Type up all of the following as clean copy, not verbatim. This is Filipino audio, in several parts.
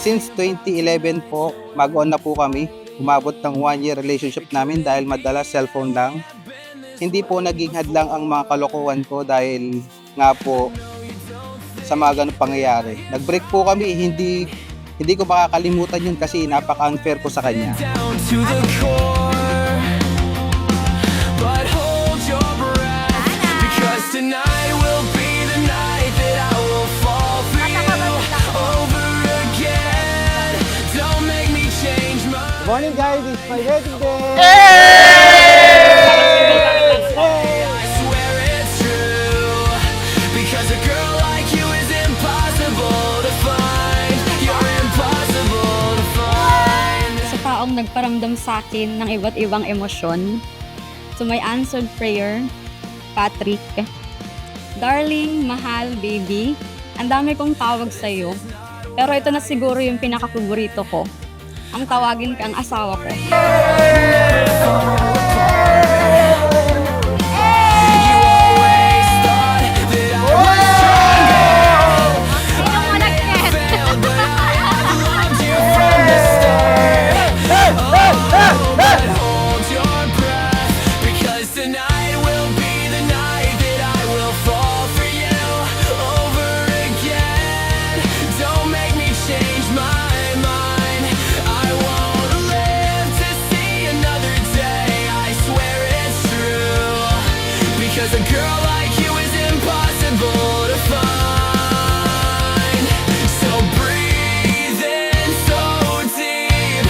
Since 2011 po, mag-on na po kami. Umabot ng 1-year relationship namin dahil madalas cellphone lang. Hindi po naging hadlang ang mga kalokohan ko dahil nga po sa mga ganong pangyayari. Nag-break po kami, hindi ko makakalimutan yun kasi napaka-unfair ko sa kanya. Good morning guys, it's my wedding day! I swear it's true, because a girl like you is impossible to find. You're impossible to find. Sa taong nagparamdam sa akin ng iba't ibang emosyon. So my answered prayer, Patrick. Darling, mahal, baby, ang dami kong tawag sa'yo. Pero ito na siguro yung pinakapaborito ko. Ang tawagin kang asawa ko. A girl like you is impossible to find. So breathe in so deep,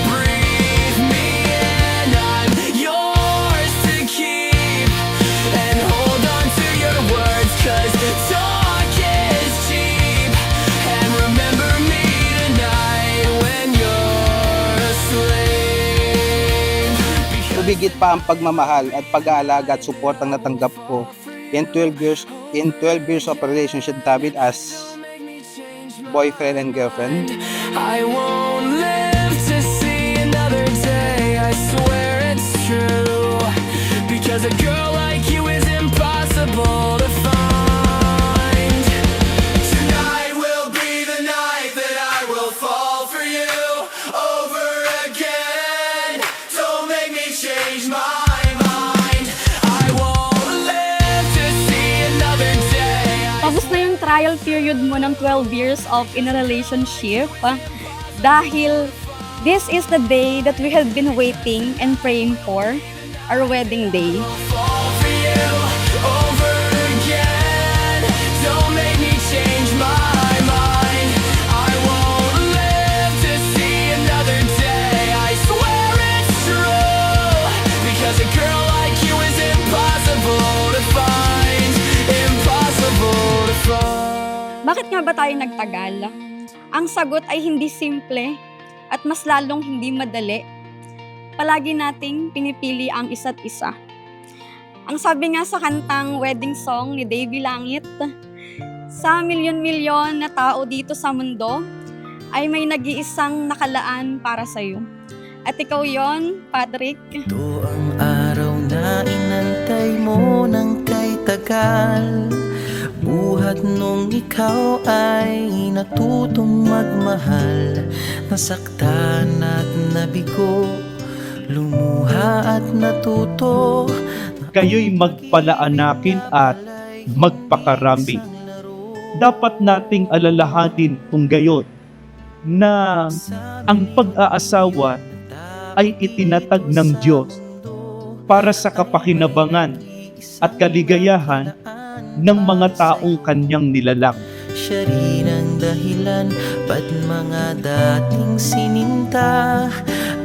breathe me in, I'm yours to keep. And hold on to your words, 'cause talk is cheap. And remember me tonight when you're asleep. Subigit pa ang pagmamahal at pag-aalaga at support ang natanggap ko in 12 years of relationship namin as boyfriend and girlfriend. I won't live to see another day, I swear it's true, because a girl like you is impossible to find. Tonight will be the night that I will fall for you over again. Don't make me change my mind. I won't live to see another day. Tapos na yung trial period mo ng 12 years of in a relationship. Dahil this is the day that we have been waiting and praying for, our wedding day. Fall for you over again. Don't make me change my mind. I won't live to see another day. I swear it's true, because a girl like you is impossible to find. Impossible to find. Bakit nga ba tayo nagtagal? Ang sagot ay hindi simple at mas lalong hindi madali. Palagi nating pinipili ang isa't isa. Ang sabi nga sa kantang wedding song ni Davy Langit, sa milyon-milyon na tao dito sa mundo, ay may nag-iisang nakalaan para sa'yo. At ikaw yon, Patrick. Ito ang araw na inantay mo ng kay tagal. Buhat nung ikaw ay natutong magmahal. Nasaktan at nabigo, lumuha at natuto. Kayo'y magpalaanakin at magpakarami. Dapat nating alalahanin kung gayon na ang pag-aasawa ay itinatag ng Diyos para sa kapakinabangan at kaligayahan ng mga taong kanyang nilalang. Siya rin ang dahilan ba't mga dating sininta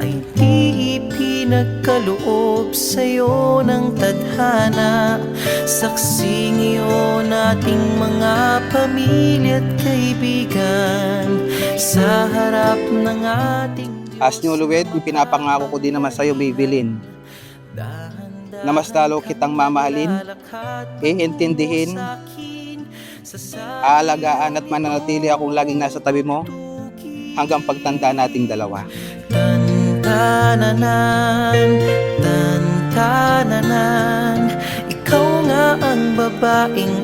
ay di ipinagkaloob sa'yo ng tadhana. Saksing iyon ating mga pamilya at kaibigan sa harap ng ating As newlywed, ipinapangako ko din naman sa'yo, Maybelline, na mas lalo kitang mamahalin, iintindihin, aalagaan at mananatili akong laging nasa tabi mo hanggang pagtanda nating dalawa. Tantananan, tantananan, ikaw nga ang babaeng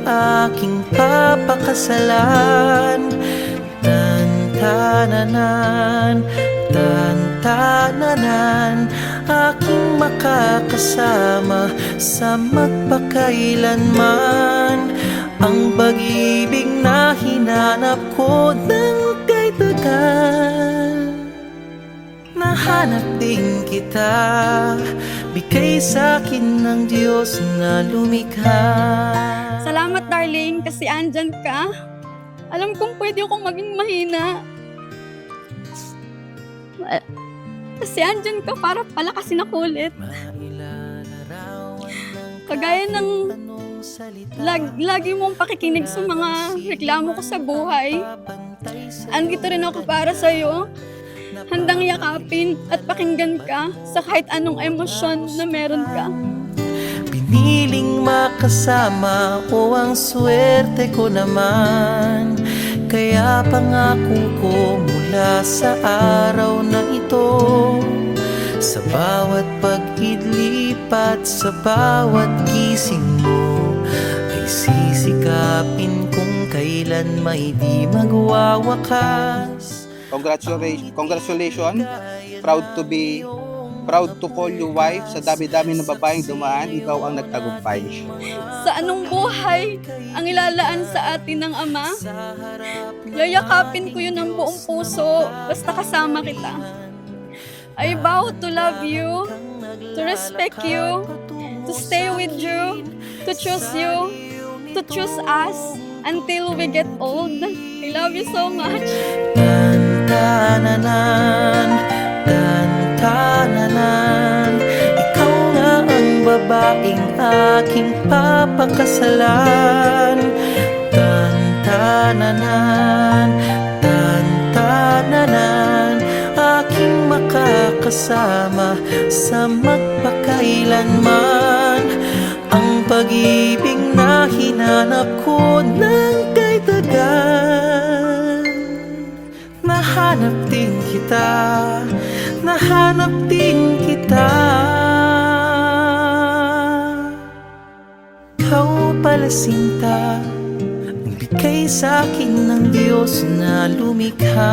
aking papakasalan. Tantananan, Tan-tananan, tan-tananan, aking makakasama sa magpakailanman. Ang pag-ibig na hinanap ko ng kay tagal. Nahanap din kita, bigay sa'kin ng Diyos na lumikha. Salamat darling kasi andyan ka. Alam kong pwede akong maging mahina. Kasi andyan ka para palakasin ako ulit. Kagaya ng lagi mong pakikinig sa mga reklamo ko sa buhay. Andito rin ako para sa'yo. Handang yakapin at pakinggan ka sa kahit anong emosyon na meron ka. Piniling makasama o ang swerte ko naman. Kaya pangako ko mula sa araw na ito, sa bawat pag-idlip at sa bawat gising mo, ay sisikapin kung kailan may di magwawakas. Congratulations. Proud to call you wife. Sa dami-dami ng babaeng dumaan, ikaw ang nagtagumpay. Sa anong buhay ang ilalaan sa atin ng Ama, yayakapin ko yun ng buong puso basta kasama kita. I vow to love you, to respect you, to stay with you, to choose you, to choose us until we get old. I love you so much. Tan-tananan, tan-tananan, ikaw nga ang babaeng aking papakasalan. Tan-tananan, tan-tananan, aking makakasama sa magpakailanman. Ang pag-ibig na hinanap ko ng kay tagal. Nahanap din kita, nahanap din kita. Ikaw pala sinta, ang bigay sa'kin ng Diyos na lumikha.